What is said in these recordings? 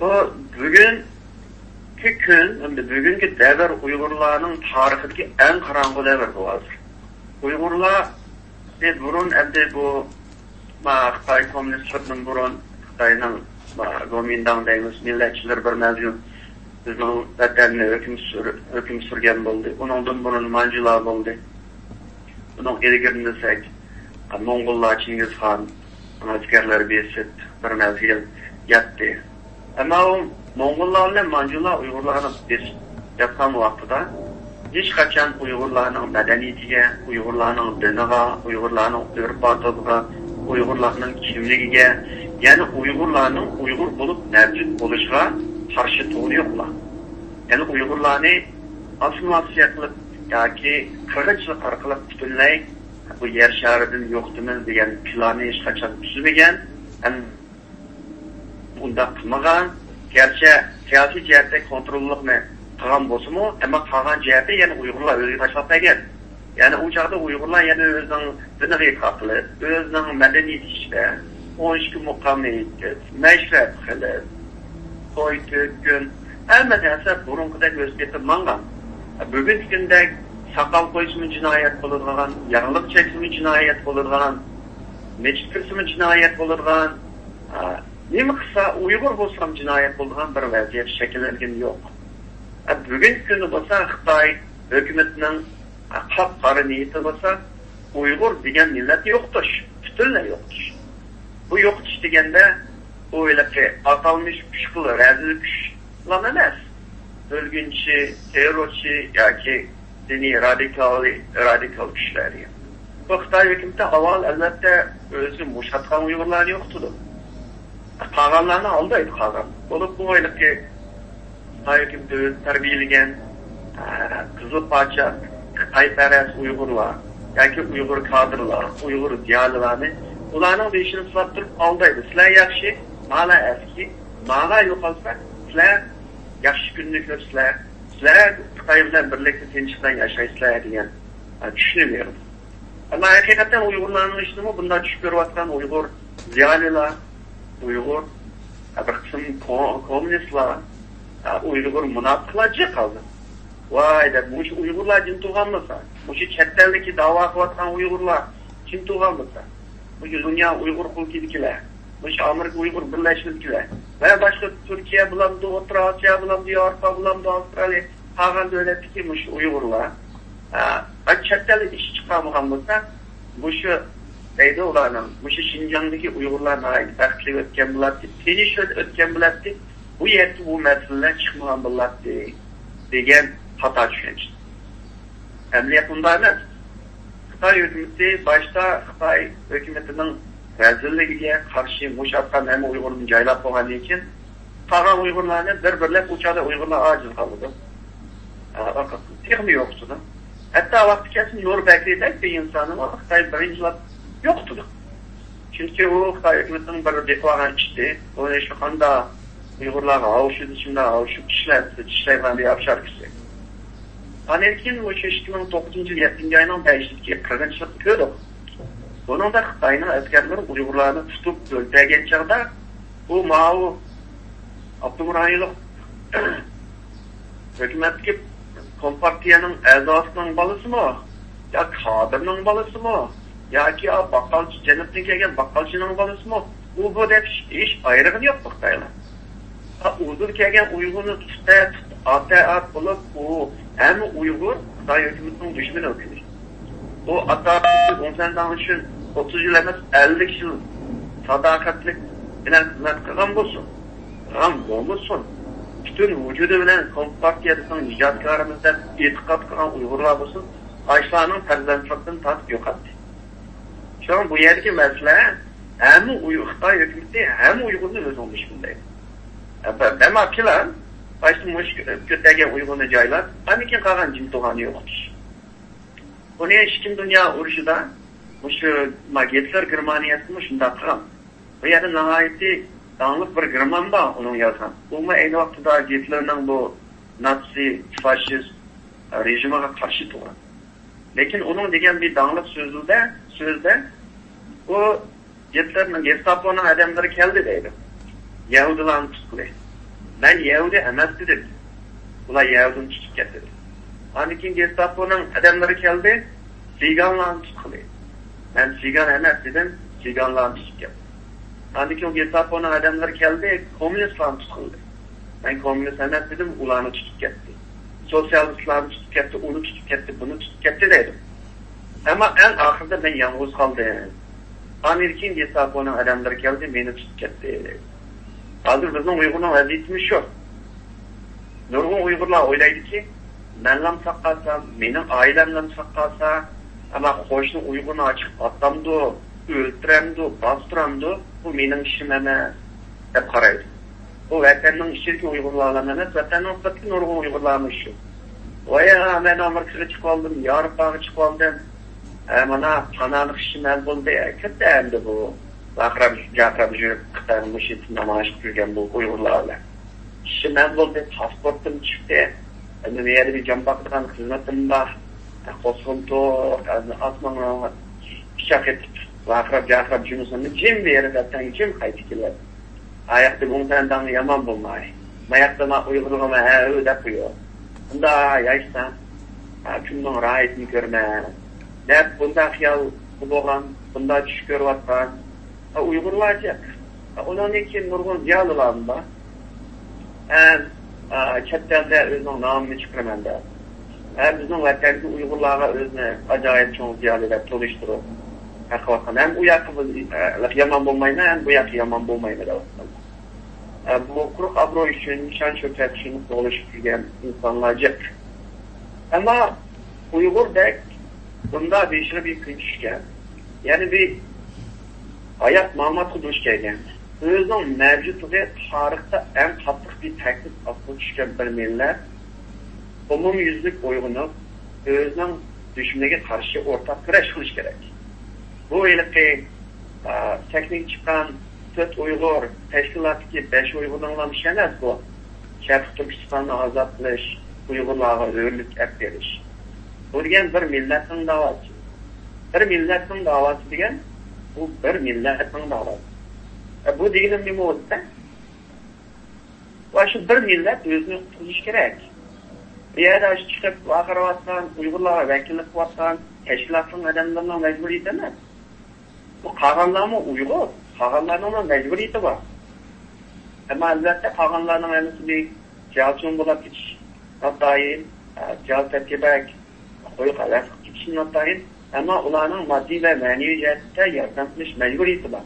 Bu bugünkü gün, bugünkü devir Uygurlarning tarixidagi eng qarang'u davr bu hozir. Uygurlar burun endi bu Xitoy kommunistlardan burun Xitoyning Kuomintang deymiz millatchilar bir mavzu bizning vatanni hukm surgan bo'ldi. Undan burun Manjular bo'ldi. Bunun ilgirini desek Moğollar Çingizxan askerler besip bir mevzil yattı. Ama o Moğollarla Manjular Uygurlarını bir yapkan vaxtıda hiç kaçan Uygurlarının medeniyetiga, Uygurlarının diniga, Uygurlarının örf-odatına, Uygurlarının kimligiga, yani Uygurlarının Uygur bulup mevcut oluşuna karşı tuğunu yoklar. Yani Uygurlarını asimilatsiya qilib yoki qirg'inchilik orqali butunlay bu yer sharidan yo'qdimiz degan planni hech qachon tuzmagan, unda qilmagan. Gerçi siyosiy jihatda kontrollikni qilgan bo'lsa-mu, ammo qolgan jihatda yana Uyg'urlar o'ziga tashlab qo'ygan. Ya'ni u chaqda Uyg'urlar yana o'zining diniga qoqilib, o'zining madaniyati ichida 12 muqomni yetib, mashrab qilib, to'y kun hamma narsa burunqidek o'zib ketib mangan. Bugungi kunda sakal qo'yishmi jinoyat bo'ladigan, yog'liq chekishmi jinoyat bo'ladigan, mechit kirsimi jinoyat bo'ladigan, nima qilsa Uyg'ur bo'lsam jinoyat bo'ladigan bir vaziyat shakllangan yo'q. Bugungi kunda bo'lsa Xitoy hukumatining qop-qora niyati bo'lsa Uyg'ur degan millat yo'qdir, butunlay yo'qdir. Bu yo'qitish deganda o'ylabki atalmış kuchli razil kuchlar emas. Bölgünçi, terörçi yoki diniy radikal kuchlar. Bu Xitoy hukumati avval albatta o'zi mushatgan Uyg'urlar yo'qdi. Qolganlarni aldaydi qolgan. Bo'lib bu o'ylabki Xitoy hukumati tarbiyalagan qizil parcha Xitoyparast Uyg'urlar yoki Uyg'ur kadrlar, Uyg'ur ziyolilarni ularning beshini silab turib aldaydi. Sizlar yaxshi, mana eski, mana yo'qolsa sizlar yaxshi kunni ko'rsizlar, sizlar Xitoy bilan birlikda tinchlikdan yashaysizlar degan tushunmaydi. Ama hakikaten Uyg'urlarning ishini bundan tushib ko'rayotgan Uyg'ur ziyolilar, Uyg'ur bir qism kommunistlar, Uyg'ur munofiqlar qoldi. Voy deb, bu Uyg'urlar jin tug'anmasa, bu chet eldagi da'vo qilayotgan Uyg'urlar kim tug'anmasa, bu dunyo Uyg'ur xalqidikilar, bu Amerika Uyg'ur birlashmadikilar va boshqa Turkiya bilan, O'rta Osiyo bilan, Yevropa bilan, Avstraliya qolgan davlatdagi mush Uyg'urlar chet elda ish chiqarmagan bo'lsa, bu shu deydi ularning, bu Şinjandagi Uyg'urlarning baxtli o'tgan bo'ladi, tinch o'tgan bo'ladi, bu yerda bu masalalar chiqmagan bo'ladi degan xato tushunch. Emniyet bunda emas. Xitoy hukumati başta Xitoy hukumatining razilligiga qarshi mushatgan ham Uyg'urni joylab qo'ygani uchun qolgan Uyg'urlarni bir-birlab uçada Uyg'urlar aciz qoldi. Texmi yo'qdi. Hatta vaqti kesin yo'l bekleydek bir insanın Xitoy birinchilab yo'qdi. Chunki u Xitoy hukumatining bir deklagan ishdi. O'sha shu qanda Uyg'urlarga avshid ichida avshid ishlayman deb yapışarkisi. Anerkin o 2009 7. ayının 5'deki qirg'inchilik ko'rdik. Buningda Xitoyning askarlari Uyg'urlarni tutib o'ldirgan chog'da bu ma'u Abdurrahimov hukumatga Kompartiyaning a'zosining bolasimi yo kadrning bolasimi yoki baqqalchi janubdan kelgan baqqalchining bolasimi bu deb hech ayrig'i yo'q Xitoylar. Uzun kelgan Uyg'urni tutib ata bo'lib u hem Uygur, Xitoy hukumatining dushmani o'tdi. O atatürk 10 üçün 30 yıl emas 50 yıl sadaqatlik bilan xizmat qilgan bo'lsin. Ham bo'lsin. Bütün vücudu bilan Kompartiyaning ijodkorimizdan e'tiqod qilgan Uyg'urlar bo'lsin, Ayshlarning farzandlikdan tatib yo'qotdi. Şu bu yerdagi masala hem Xitoy hukumati hem Uyg'urni o'zining dushmani. Demak plan başta kötüge Uygur'unu caylar, anikin kalan cim doğanı yoktur. Bu ne işkin dünya uruşuda, bu şu Hitler Germaniyasını şunda kıram. Bu yerde nahayeti dağınlık bir German da onun yazan. Bu aynı vaxtıda Hitler'in bu Nazi, faşist rejime karşı doğan. Lakin onun degen bir dağınlık sözde bu Hitler'in Gestapo'nun adamları geldi deydi. Yahudilerini tutuklaydı. Ben Yahudi emas dedim. Ular Yahudi'ni tutib ketdi. Ondan keyin Gestapo'nun adamları geldi, siganlarni tutqili. Ben sigan emas dedim, siganlarni tutib ketdi. Ondan keyin Gestapo'nun adamları geldi, komünistlarni tutqildi. Ben komünist emas dedim, ularni tutib ketdi. Sosyalistlarni tutib ketdi, onu tutib ketdi, bunu tutib ketdi dedim. Ama en ahırda ben yalnız kaldım. Amerikan Gestapo'nun adamları geldi, beni tutib ketdi. Hazır bizning Uyg'urning vaziyatimiz shu. Nurg'un Uyg'urlar o'ylaydi ki, menlam saqlasa, mening oilamdan saqlasa, ama qo'shni Uyg'urni ochiq otamdi, o'ltiramdi, bostiramdi, bu mening ishim emas deb qaraydi. Bu vatanning ichidagi Uyg'urlarning emas, vatanning sirtqi nurg'un Uyg'urlarning ishi. Voya, men Amerikaga chiqib oldim, Yevropaga chiqib oldim. Mana qanalik ishim bo'ldi, katta endi bu. Gapirib жүріп, Xitoyning mushitini namoyish qilgan bu Uyg'urlar. İşim bo'ldi, pasportim chiqdi. Endi bu yerda bir jambaqdan xizmatim bor. Qo'sqim to'q, asmon pichoq etib, gapirib jurnalistni jim berib, jim qaytib keladi. Ayaqda bundan yomon bo'lmay. Mayaqda ma Uyg'urlarga ha deb qo'yadi. Bunda yaysan, kimning ra'yini ko'rman. Deb bunda xiyol bo'lgan, bunda tush ko'ryapman. Uyg'urlarcha ularning keyin nurg'un ziyolilar bor. Chet elda o'zining nomini chiqaramanda. Bizning vatandagi Uyg'urlarga o'zini ajoyib cho'ng ziyolilar to'lishtirib, haqiqatan ham u yoqqa yomon bo'lmaydi, ham bu yoqqa yomon bo'lmaydi deyapman. Bu quruq obro' uchun, shon shuhrat uchun to'lishib turgan insonlarga. Ammo Uyg'urdek bunda beşine bir kun tushgan. Ya'ni bir hayat ma'lumotga duch kelgan. O'zining mavjudligi tarixda eng qattiq bir taklif ostida tushgan bir millat umumyuzlik uyg'unib, o'zining dushmaniga qarshi o'rtaq kurash qilish kerak. Bu yilgi texnik chiqqan 4 Uyg'ur tashkilotidagi 5 Uyg'urning ishi emas bu. Sharq Turkistonni ozod qilish, Uyg'urlarga o'rlik olib berish. Bu degan bir millatning da'vosi. Bir millatning da'vosi degan bu bir millatning da'vosi. Bu deganim nima bo'lsa? Va shu bir millat o'zini qutqizish kerak. Bu yerda chiqib vaqirayotgan Uyg'urlarga vakillik qilayotgan tashkilotning odamlarining majburiyati emas. Bu qolganlarmi Uyg'ur, qolganlarning majburiyati bor. Ammo albatta qolganlarning hammasi jalchun bo'lib ketish, hattoyin jal tarkibak qo'yib qolib ketish hattoyin, ammo ularning moddiy va ma'naviy jihatdan yordam qilish majburiyati bor.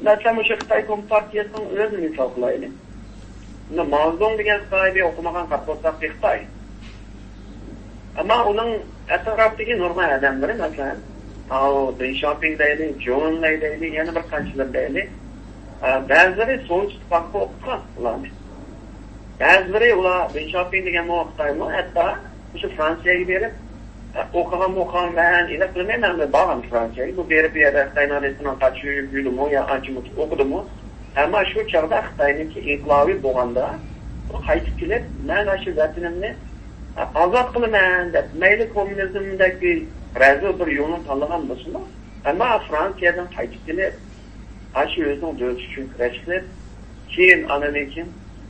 Mesela bu Xitoy Kompartiyasining o'zini misol qilaylik. Bunda Mao degan Xitoyda o'qimagan qarpoqsaq Xitoy. Ammo uning atrofidagi normal odamlar, masalan, Deng Xiaoping deydi, Zhou Enlai deydi, yana bir qanchalar deydi. Ba'zilari Sovet Ittifoqida o'qigan ularni. Ba'zilari ular Deng Xiaoping degan Xitoyni hatto o'sha Fransiyaga berib o'qigan ben ila bilmayman bağım Fransa'yı bu berip yerda Xitoyning resmini qaçıyıb yürüdümü ya ançımı okudumu ama şu çağda Xitoyning inqilobi bo'lganda o qaytib kelib men shu vatanimni ozod qilaman deb mayli kommunizmdagi razil bir yo'lni tanlagan bo'lsin ama Fransiyadan qaytib kelib shu o'zining davlati uchun kurash qilib keyin analikin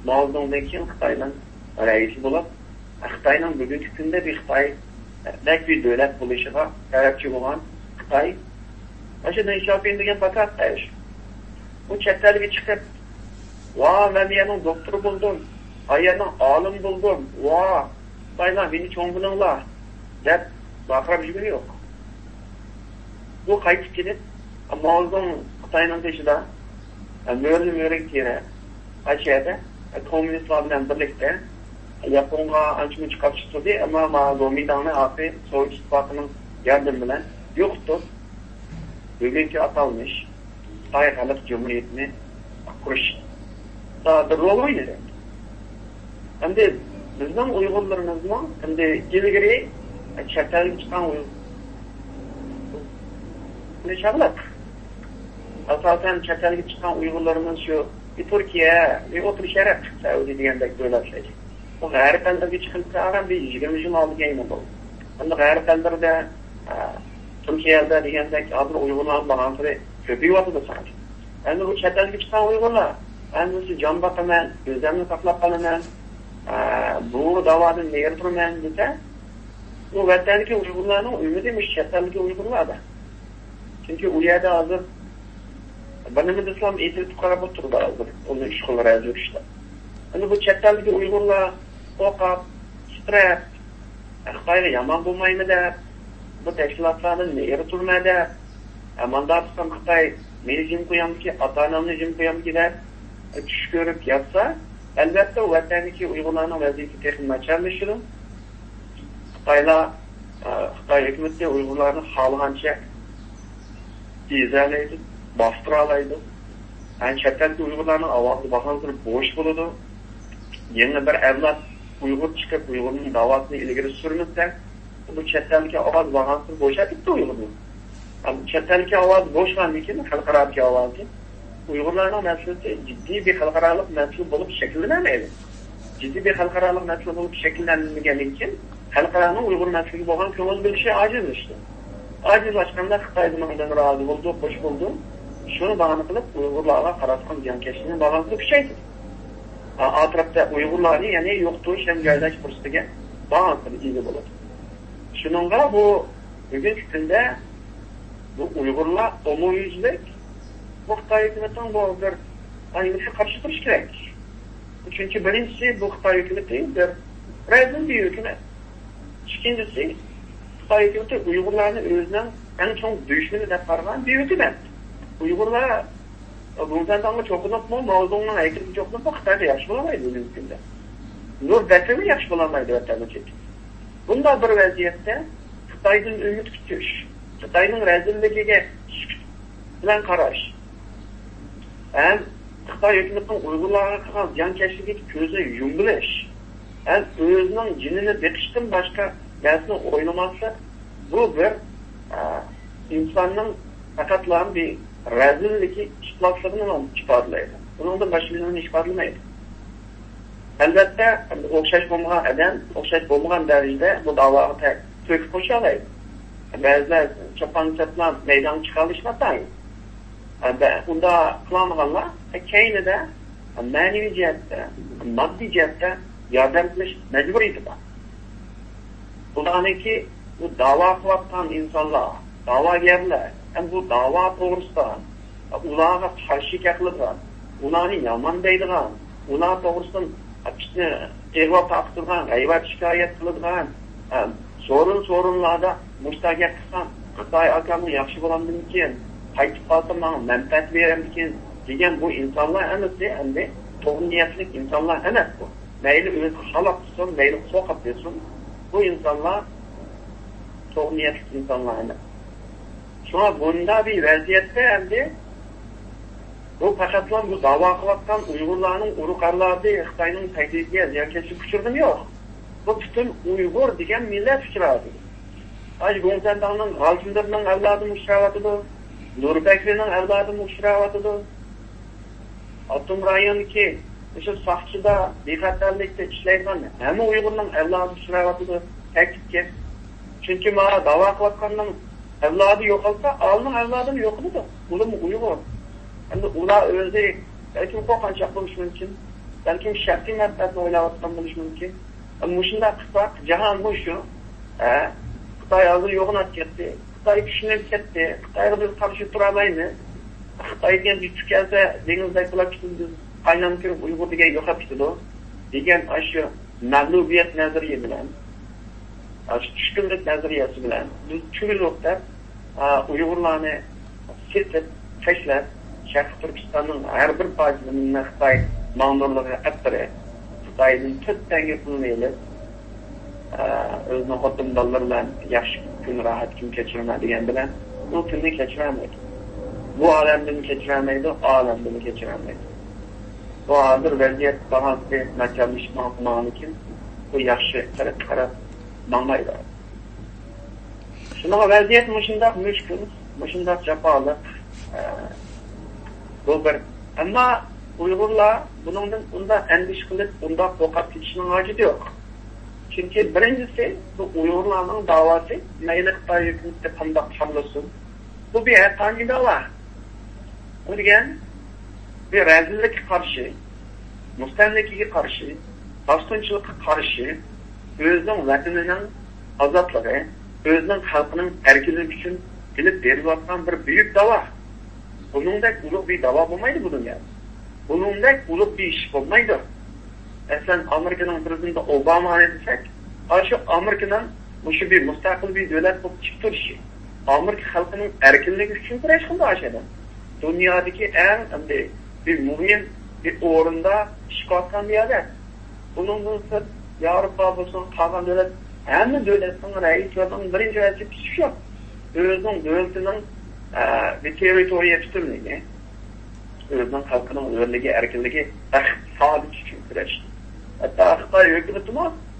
Mao'dan keyin Xitoyning raisi bo'lib Xitoyning bugungi kunda bir Xitoy Nek bir devlet buluşuna tarafçı olan Xitoy. Aşı Deng Xiaoping degan fakat deyиш. Bu chetlarga chiqib, men yerning doktor buldum, ayerning olim buldum, Xitoylar meni cho'ng bilinglar deb baqirib yurgani yo'q. Bu qaytib kelib, Mao'ning Xitoyning teshida mo'rlik kerak. Ashada kommunistlar bilan birlikda Yaponga ancha chiqib ama Mao'ning afi Sovet Ittifoqining yardım bilan yo'qdir. Bugungi atalmış Xitoy Xalq Cumhuriyetini qurish da bir rol o'ynaydi. Endi bizning Uyg'urlarimizmi endi ilgari chetdan chiqqan ne şartlar? Asaltan chetdan chiqqan Uyg'urlarimiz shu Turkiya, o'tir sharq Saudiya degandek davlatlar. Bu g'arb ellarga chiqib qolgan bir 20 yil oldiga yana bo'ldi. Endi g'arb ellarda Turkiyada degandek hozir Uyg'urlar balansiri ko'payyapti sanki. Endi bu chetdan chiqqan Uyg'urlar Endisi can bakaman, özlemini saklap kalaman, bu davadan neyir durman dese, bu vatandaki Uygurlarning ümidiymiş chet Uygurlarda. Çünkü u yerda hozir Banımız İslam eğitim qarab oturdi hozir. Onu ish qilib işte. Hani bu chet Uygurlar qo'rqib, stres, Xitoyga yomon bo'lmaymi deb, bu tashkilotlarni neyir turmadi. Mandat tutsam Xitoy meni jim qo'yamki, ota-onamni jim qo'yamki deb tush ko'rib yotsa, albatta vatandagi Uygurlarning vaziyati texnik nacharlashadi. Xitoy hukumati Uygurlarni xohlagancha izolaydi, bastıra alaydı. Yani chetdagi Uygurlarning ovozi bahontirib bo'sh bo'ladi. Yangi bir avlod Uygur chiqib Uygurning da'vatini ilgari surmasa, bu chetdagi ovoz bahontirib bo'shatibdi Uygurni. Chetdagi ovoz bo'shgandan keyin xalqaro ovozi Uygurlarning masalasi jiddiy bir xalqaro masala bo'lib shakllanmaydi. Jiddiy bir xalqaro masala bo'lib shakllanmagandan keyin xalqaroning Uygur masalasiga bo'lgan ko'ngil bilishi ojizlashdi. Acizlaşkanda Xitoy bundan razı oldu, hoş buldu. Şunu bağını kılıp Uygurlarla qaratgan jankeşliğini bağını kılıp kuchaytirdi. Atrafda Uygurlarni yani yoktuğu şemgaydaş fırsatiga bağını kılıp iyi bo'ladi. Şununla bu bugungi kunda bu Uygurlar umumyüzlük bu Xitoy hukumatining bu bir ayniqsa qarshi turish kerak. Çünkü birincisi bu Xitoy hukumati bir rezil bir hukumat. İkincisi Xitoy hukumati Uygurlarni o'zining eng chong dushmani deb qaragan bir hukumat. Uygurlar bundan sonra çoğunlukla mavzunun haykırı çoğunlukla Xitoyda yaxshi bo'lamaydi bugungi kunda. Nur batini yaxshi bo'lamaydi vatandaş. Bunda bir vaziyatda Xitoydan umid kutish, Xitoyning razilligiga bilan qarash. Ham Xitoy hukumatining Uygurlarga qilgan jankashligiga ko'zi yumilish. Ham o'zining jinini beqishdan boshqa narsani o'ylamaslik bu bir insonning faqatlam bir razilligi chiqmasligini ifodalaydi. Bundan boshqa nima ifodalaydi? Albatta, o'xshash bo'lmagan odam, o'xshash bo'lmagan darajada bu da'voga to'kib qo'sha oladi. Ba'zilar cho'ponchaplar maydon chiqarishmaydi. Unda qilmaganlar keynida ma'naviy jihatda, moddiy jihatda yordam qilish majburiyati bor. Bularniki bu da'vo qilayotgan insonlar, da'vogarlar, ham bu da'vo to'g'risida ularga qarshi gapirgan, ularni yomon deydigan, ular to'g'risida ishni terg'ov taqdirgan, g'aybat shikoyat qiladigan, so'rinlarda mushtaga qilgan, Xitoy akamni yaxshi bo'lamdimikin, qaytib qolsam menga manfaat beramikin degan bu insonlar endi to'g'ri niyatli insonlar emas bu. Mayli o'zi xalq qilsin, mayli qo'qib desin, bu insonlar to'g'ri niyatli insonlar emas. Şuna bunda bir vaziyette endi bu faqatlan bu da'vo qilayotgan Uygurlarning uruqarlarida Xitoyning tahdidiga ziyonkeshi uchirdim yo'q. Bu butun Uygur degan millat uchradi. Ay G'o'zandonning G'alchindirning avlodi uchrayotdi, Nurbekning avlodi uchrayotdi. Atom rayoniki o'sha soqchida bexatarlikda ishlaydigan hamma Uygurning avlodi uchrayotdi. Ta'kidga. Chunki mana da'vo qilayotganning evladı yok olsa, ağlının evladını yok mu da? Bunu mu uyuyor? Hem de ular özde, belki korkançak bulmuş mümkün. Belki şartı mertebesini oynavattan bulmuş mümkün. Ama şunda kısa, cihan bu şu. Xitoy hazır yoğun etketti. Xitoy düşünüp ketti. Xitoy'a biz karşı duramayız. Xitoy'dan bir tükelse, denizde kulak biz kaynan kırıp Uygur diye yok etmişti o. Degen aşı mağlubiyet nazariye bilen. Düşkünlük nazariyesi bilen biz çürülükler Uygurlarını siltip, teşlep, Şarkı Türkistan'ın her bir parçasının Xitoy mağdurluğu ettire, Xitoy'ın tütten yapılmayla özünün xotin-balalar yaxshi kun rahat kun kechirmaydigan bilan bu kunni kechirmaydi. Bu olamdan kechirmaydi, olamdan kechirmaydi. Bu hozir vaziyat bahonasi nacharlashmoqlikin bu yaxshi qarab manmaydı. Şuna vaziyet muşundaq müşkül, muşundaq japalı. Bu bir. Ama Uygurlar bunda endiş kılıp, bunda qo'rqib ketishning hojati yo'q. Çünkü birincisi bu Uygurlarning davası, mayli Xitoy hukumati qanday hamlasin. Bu bir haqiqiy da'vo. Bu degan bir rezillikka qarshi, mustamlikaga qarshi, bosqinchilikqa qarshi o'zining vatanining ozodligi, o'zining xalqining erkinligi uchun bilib berayotgan bir buyuk davo. Buningdek ulug' bir davo bo'lmaydi bu dunyoda. Buningdek ulug' bir ish bo'lmaydi. Sen Amerika'nın prezidenti Obama'nı desek, şu Amerika'nın şu bir müstakil bir devlet bu çıktırışı. Amerika halkının erkinliği için kuruluş kıldı aşağıda. Dünyadaki en bir mühim bir oranda çıkartan bir adet. Bunun sırf Avrupa olsun, kalan devlet, hem de devletin reislerinin birinci vazifesi şu. Devletinin bir teritoriye tutumluğu, özünün halkının özürlüğü, erkinliği, sabit için kuruluş. Hatta Xitoy hükümeti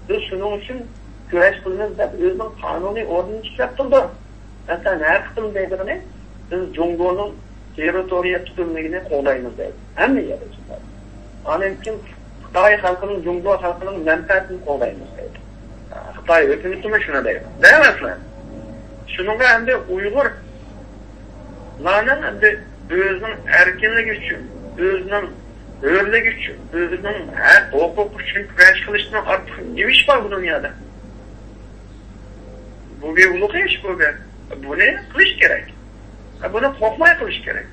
biz şunun için güreş kılınız da özünün kanuni ordunu çıkarttırdı. Mesela her kısım deydiğini biz Cumhur'un teritoriya tutumluğunu qo'llaymiz deydi. Hem de yapacaklar. Onun için Xitoy halkının, Cumhur halkının menfaatini qo'llaymiz deydi. Xitoy hükümeti mi şuna deydi? Deyemezler. Şununla hem de Uygurlarning hem de özünün erkinliği için, özünün örlük için, özünün her hukuk için kuraş kılışından artık ne iş var bu dünyada? Bu bir uluk iş bu bir. Bunu kılış gerek. Bunu korkmaya kılış gerek.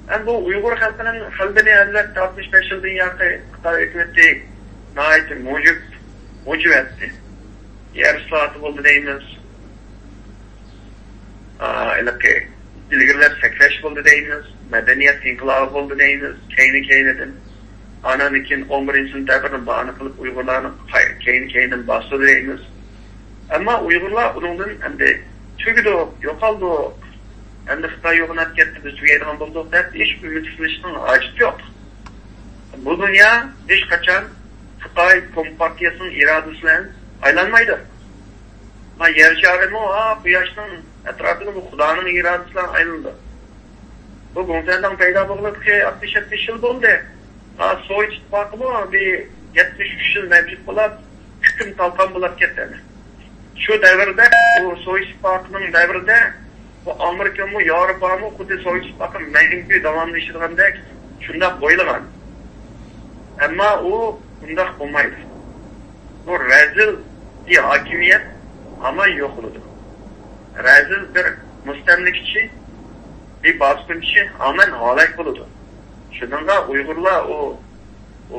Yani bu Uygur halkının halbini elbette 65 yıl dünyada Xitoy hükümeti nahit mucib etti. Yer ıslahatı oldu deyimiz. İlgirler sekreş oldu deyimiz. Medeniyet inkılabı oldu deyimiz. Keyni-keynidin. Ananikin 11. sınıflarının bağını kılıp Uygurların keyni-keynidin bastı deyimiz. Ama Uygurlar bunun hem de tügüdü, yokaldı, hem de Xitoy yoğunat getti, biz tügeyden bulduk da hiçbir ülkesinin acısı yok. Bu dünya hiç kaçan Xitoy Kompartiyasının iradesiyle aylanmaydı. Ama yer şarımı bu yaşının etrafında bu Xudanın iradesiyle ayrıldı. Bu Gomsen'den peyda bulundu ki 60-70 yıl oldu. Sovyet İttifakı mı bir 73 yıl mevcut bulup hüküm talkan bulup gitti. Şu devirde, bu Sovyet İttifakı'nın devirde bu Amerika mı, Avrupa mı, Kudüs Sovyet İttifakı'nın mevcut devamlı işlerinde şundak koyulgan. Ama o bundak olmaydı. Bu rezil bir hakimiyet ama yok oldu. Rezil bir müstemlikçi, bir baskınçı amen halak oldu. Şundan Uygurlar o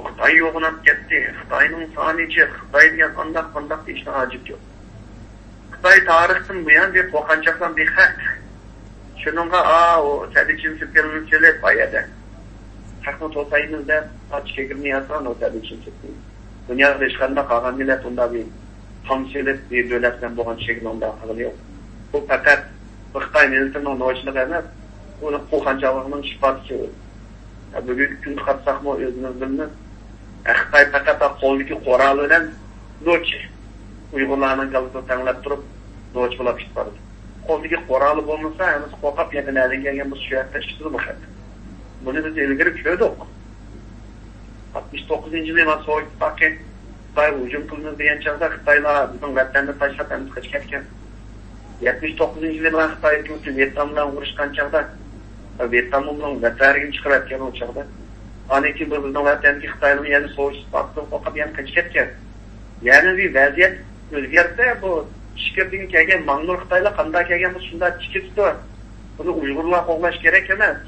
Xitoy yoğunat gitti. Xitoy'nun sanici, Xitoy diye kandak işine acık yok. Xitoy tarihten bu yan bir qo'rqanchoqdan bir haq. Şununla o tradition süpürülmüş söyleyip bayada. Haqni to'paymiz deb açık girmeyatsan o tradition süpürülmüş. Dünyada hech qanday qolgan millat unda bir hamsilik bir devletden bo'lgan şekilde onda aqli yok. Bu fakat Xitoy millatining nochiligi emas, uni qo'rqanchoqligining sifatisi. Bugungi kunda qarsaqmi o'zimiz bilamiz. Xitoy faqat qo'ldagi qo'rali bilan noch Uygurlarning qalbini tanlab turib noch bo'lib chiqardi. Qo'ldagi qo'rali bo'lmasa, biz qo'rqib yaqinlardan kelgan bu suyakda chiqdi bu xat. Buni biz ilgari ko'rdik. 69-yilda Sovet Ittifoqi Xitoy hujum qildi degan chog'da Xitoylar bizning vatanni tashlab qochib ketgan. 79-yilda Xitoy hukumati Vyetnam bilan urushgan chog'da Vyetnam bilan vatanini chiqarayotgan o chog'da aniki bizning vatanga Xitoylar yana Sovet Ittifoqidan qo'rqib yana qochib ketgan. Yani bir vaziyat o'zgarsa bu chiqirdiga kelgan Manglur Xitoylar qanday kelgan bu shunday chiqibdi. Buni Uyg'urlar qo'llash kerak emas.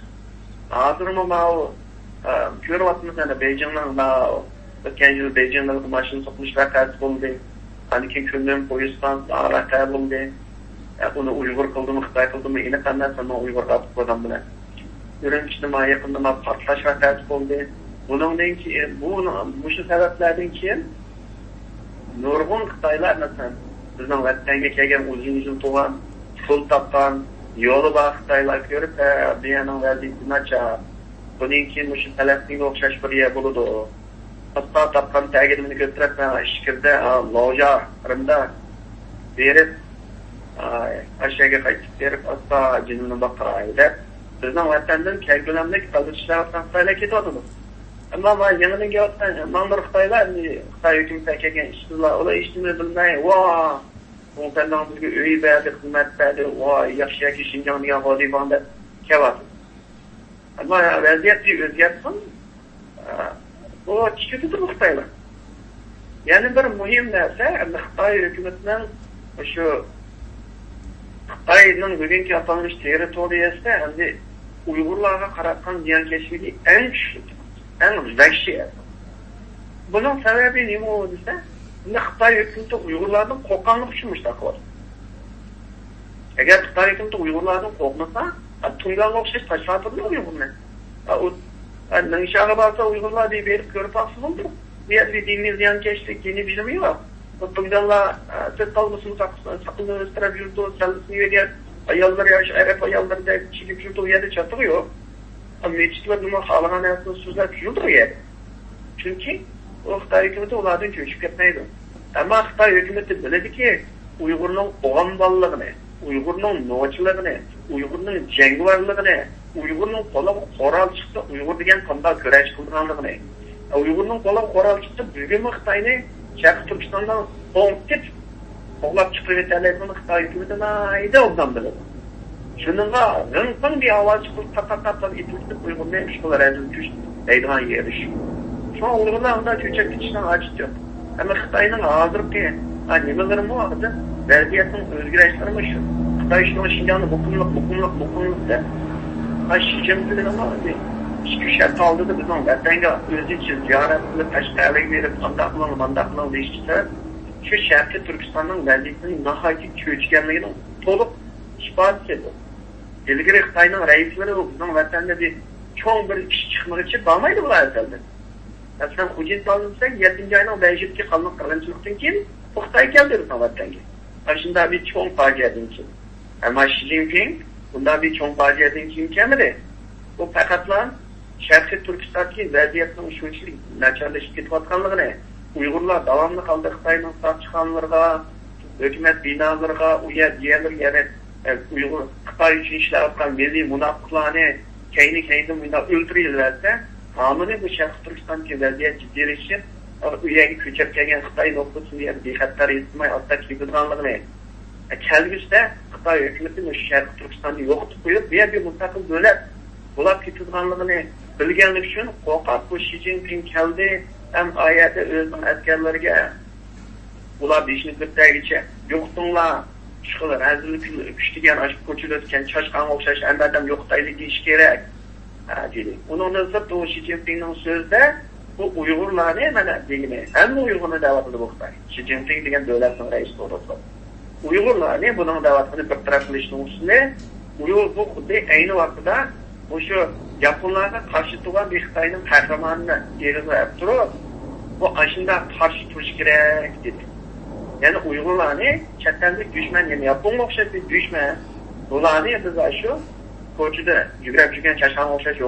Hozirmi mana ko'ryapmiz ana Beijingning o'tgan yil Beijingda mashina so'qilish vaqasi bo'ldi. Aniki kundan Qo'yiston vaqasi bo'ldi. Buni Uyg'ur qildimi, Xitoy qildimi, ina qanday sana Uyg'ur qilib qo'ygan bilan. Birinchi nima yaqinda portlash vaqasi bo'ldi. Bundan keyin bu shu sabablardan keyin nurg'un Xitoylar masalan bizning vatanga kelgan o'zimizning tug'an pul topgan yo'li bor Xitoylar ko'rib buyoqning vaziyati nachar. Bundan keyin shu Falastinga o'xshash bir yer bo'ladi. Hatto topgan tagini ko'tarib ishkirda loja rimda berib ashaga qaytib berib hatto jinni baqiraydi. Bizning vatandan kelganlik qilishlar Xitoylar ketadi. Ama ben yanına gelsen, Manglur Xitoylar, Xitoy hükümeti kelgan ishchilar, ular ishni bilmay, bu senden bizga uy berdi, xizmat berdi, yaxshi Shinjong degan vodiy borda kelyapti. Ama vaziyat bir o'zgarsin, bu chiqib turibdi. Yani bir muhim narsa, Xitoy hukumatining shu Xitoyning bugungi atalmish territoriyasida endi Uyg'urlarga qaratgan ziyonkashlik eng kuchli, eng vahshiy. Bunun sebebi nima bo'lsa, Xitoy hukumati Uyg'urlardan qo'rqqanlik uchun mushtaqlar. Agar Xitoy hukumati Uyg'urlardan qo'rqmasa, Tungan o'xshash tashlatib Uyg'urni. Nishag'a borsa Uyg'urlar deb berib ko'rib baxsiz bo'ldi. Bu yerda diniy ziyonkashlik, diniy bilimi yo'q. Tunganlar siz qalbisini saqlab o'stirib yurdi, sallisini yegan ayollar yosh Arab ayollarda chigib yurdi, u yerda chatiq yo'q. Mechitlar nima xohlagan narsani so'zlab yurdi. Chunki Xitoy hukumati ulardan ko'chib ketmaydi. Ammo Xitoy hukumati biladiki, Uyg'urning o'g'am bolaligini, Uyg'urning nochiligini, Uyg'urning jangvarligini, Uyg'urning qo'liga qoral chiqsa, Uyg'ur degan qanday kurash qilganligini, Uyg'urning qo'liga qoral chiqsa, bugun Xitoyni Sharq Turkistondan o'tib, qo'llab chiqib etayotgan Xitoy hukumatini ayda obdan biladi. Shuningga g'ing'ing bir ovoz chiqib, tap-tap etib, Uyg'urning ishqilari kuch deydigan yeri shu. Şu Uyg'urlar unda cho'chib ketishdan hojat yo'q. Ammo Xitoyning hozirgi nimalari bo'ladi? Vaziyatning o'zgarishlarimi shu. Xitoy shuni Xinjiangni muqimlikda Xi Jinping nima deydi? Ikki shart oldida bizning vatanga o'zicha ziyorat qilib tashqariga berib qandaqlan deyishsa, shu Sharqi Turkistonning vaziyatining nihoyatda cho'chganligini to'liq isbot etdi. Ilgari Xitoyning raislari bizning vatanda bir cho'ng bir ish chiqmoqchi bo'lmaydi bular aslida. Aslında Xujinstan'ın 7. ayının 5'i kalınlık kırgınçılıktan kim? Xitoy geldi vatanga. Aslında bir çoğun faciadan kim? Ama Xi Jinping bunda bir çoğun faciadan kim kemedi? Bu fakatla Şarkı Türkistan'daki vaziyatının şunçilik načarlaşıp ketayotganligini, Uyg'urlar davamlı kaldı Xitoyning sağ chiqqanlarga, hükümet binalarga, u yer diğerler yani Uyg'ur Xitoy uchun ishlayotgan milliy munofiqlarni kayni bunda o'ldirilsa, Hamını bu Şarkı Türkistan'daki vaziyet ciddiyleşir. Üyegi köçep kelgen Xitoy noktasını yer bexatlar etmay hatta kibirganlığını. Kelgüsde Xitoy hükümeti bu Şarkı Türkistan'ı yoktub koyup bir mutlaqil devlet bulap kibirganlığını bilgenlik için qo'rqab bu Xi Jinping keldi hem ayette özünün askerlerine ular beşini birtagicha yo'qdinglar chiqinglar hazillik kuchligan aşıp ko'chilayotgan chashqan o'xshash andadan yo'qdaylik deyish kerak. Onun zıttı o Xi Jinping'in sözde bu Uyg'urlarni mana degini, hamma Uyg'urni da'vatini bo'xtay. Xi Jinping degan davlatning raisi bo'ladi. Uyg'urlarni buning da'vatini bir taraf qilishning ustida Uyg'ur bu xuddi ayni vaqtida o'sha Yaponlarga qarshi turgan bir Xitoyning qahramonini yerga turib, bu ashunda qarshi turish kerak dedi. Ya'ni Uyg'urlarni chetdan dushman, ya'ni Yaponga o'xshash bir dushman, ularni biz shu ko'chida yugurib yurgan chashqan o'xshash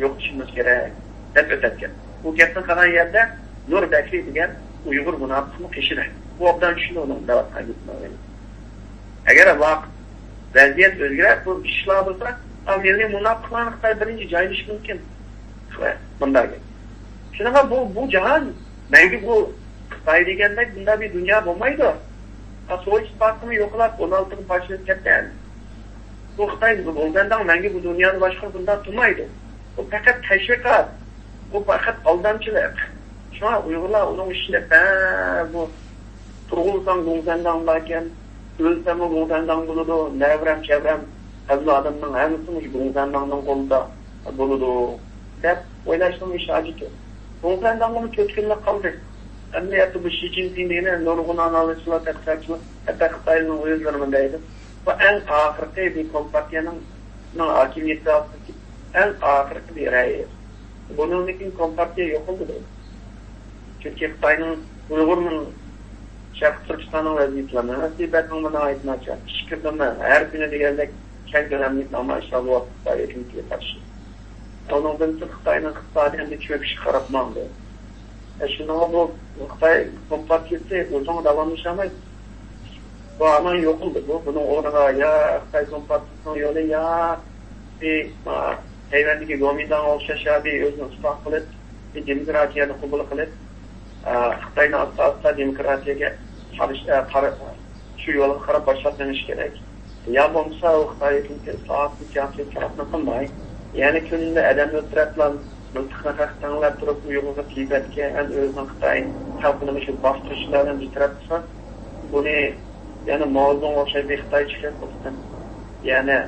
yo'qotishimiz kerak deb o'tgan. Bu gapning qolgan yerda Nur Bakri degan Uyg'ur munofiqni qishida. Bu obdan tushdi uning da'vatga gitmadi. Agar vaziyat o'zgarib, bu ishlar bo'lsa, milliy munofiqlarni Xitoy birinchi joylash mumkin. Bunday. Shunaqa bu jahon menga bu Xitoy deganda bunday bir dunyo bo'lmaydi. So'z farqini yo'qlab 16 boshlanib ketgan. Bu Xitoy bo'lgandan menga bu dunyoni boshqa bundan turmaydi. Bu faqat tashviqot, bu faqat aldamchilik. Shuna Uyg'urlar uning ishida bu turg'unsan bo'lgandan keyin o'lsami bo'lgandan bo'ladi, navram chavram avlodimning hammasi bo'lgandan qo'lda bo'ladi deb o'ylashning ishojiti. Bo'lgandan buni 4 kunlik qoldi. Endi bu Xi Jinping degan nurg'un analizlar taqdirchilar hatta Xitoyning o'zlarini deydi. Bu en ahirki bir kompartiyanın hakimiyeti altındaki en ahirki bir reis. Bunun için kompartiya yok oldu. Çünkü Xitoyning Uyg'urning Sharq Turkistonning vaziyatlarini nasibetning buna ait nachar. Fikrdimi her kuni degandek keng ko'lamli namoyishlar bo'lib Xitoy hukumatiga qarshi. Ondan so'ng Xitoyning iqtisodiyotida cho'kish qaratmoqda. Shunga bu Xitoy kompartiyasi o'zini davomlashamaydi. Bu aman yok oldu bu. Bunun orada ya Xitoy kompartiyasının yolu ya bir hayvandaki Gomindan o'xshash bir o'zini isloh qilib, bir demokratiyani qabul qilib, Xitoyni asosida demokratiyaga shu yo'lga qarab boshlanish kerak. Ya bo'lmasa Xitoy soatni tarafini qilmay, Yani kununda adam o'tiradilar, mıntıqni haqtanlar turib Uyg'urga Tibetga, o'zini Xitoy xalqini shu bostirishlardan bitiribsa, buni yani mavzun o'xshaydi Xitoy chiqib bo'lsin. Yani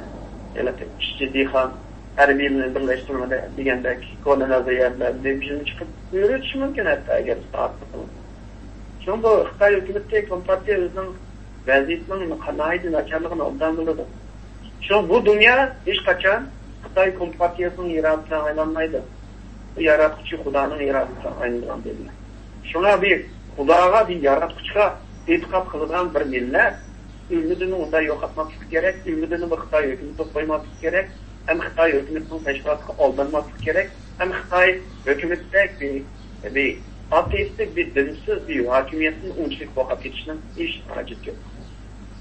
ishchi dehqon harbiylarni birlashtirmada degandek kolonizatsiyalar deb chiqib yuritish mumkin hatta agar istiqomat qilsa. Çünkü bu Xitoy hukumati kompartiya o'zining vaziyatining qanday nacharligini obdan biladi. Çünkü bu dünya hech qachon Xitoy kompartiyasining yaratgan aylanmaydi. Bu yaratuvchi Xudoning yaratgan aylangan deydi. Shuna bir Xudoga bir yaratuvchiga e'tiqod qilgan bir millat ümidini unda yo'qotmaslik kerak, ümidini bu Xitoy hukumati qo'ymaslik kerak, hem Xitoy hukumatining tashkilotiga aldanmaslik kerak, hem Xitoy hukumatidek bir ateistik bir dinsiz bir hokimiyatning unchalik boqib ketishning hech hojati yo'q.